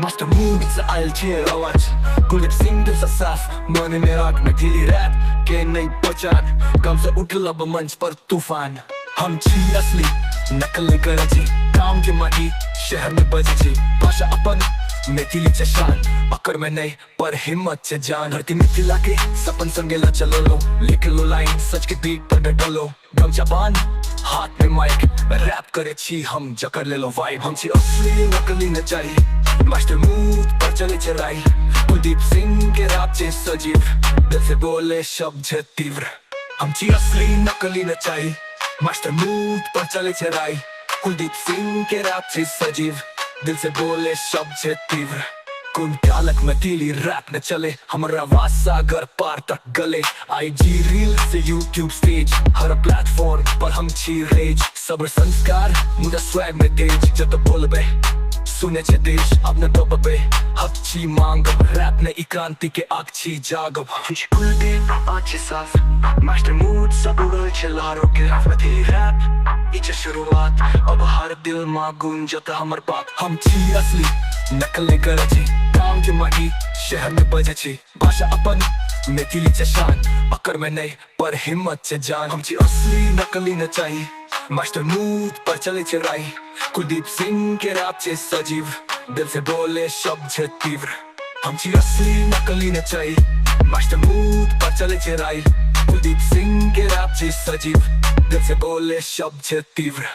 Master moves alçıya ravaç Kulüp Sindhu सा साफ मन में राग में ढीली रैप के नई पहचान कम से उठल अब मंच पर तूफान हम छी असली नकल कराची काम के माटी शहर में बजी भाषा अपन मेथिली चे शान पकड़ में नहीं पर हिम्मत चे जान धरती मिथिला के सपन संगेला चलो लो लिख लो लाइन सच के बीट पर डटलो गम जबान हाथ में माइक रैप करे छी हम जकर ले लो वाइब हम छी असली नकली न चाहिए मास्टर मूड पर चले चराई कुलदीप सिंह के रैप चे सजीव दिल से बोले शब्द छे तीव्र हम छी असली नकली न चाहिए मास्टर मूड पर चले चराई कुलदीप सिंह के रैप चे सजीव दिल से बोले शब्द छे तीव्र कुन चालक में तीली रैप न चले हमारा आवाज सागर पार तक गले आईजी रील से यूट्यूब स्टेज हर प्लेटफॉर्म पर हम छी रेज सब्र संस्कार मुझे स्वैग में तेज जब बोल बे सुने छे देश अब न तो बे हक छी मांग रैप ने क्रांति के आग छी जागब कुलदीप अच्छे साफ मास्टर मूड सब उड़ल छे लारो के रैप रैप इचे शुरुआत अब हर दिल मा गूंजता हमर बात हम छी असली नकल करे छी काम के माटी शहर में बजे छी भाषा अपन मेथिली चे शान पकड़ में नहीं पर हिम्मत चे जान हम छी असली नकली न चाहिए मास्टर मूड पर चले चराई कुलदीप सिंह के रैप चे सजीव दिल से बोले शब्द छे तीव्र हम छी असली नकली न चाहिए मास्टर मूड पर चले चराई कुलदीप सिंह के रैप चे सजीव दिल से बोले शब्द छे तीव्र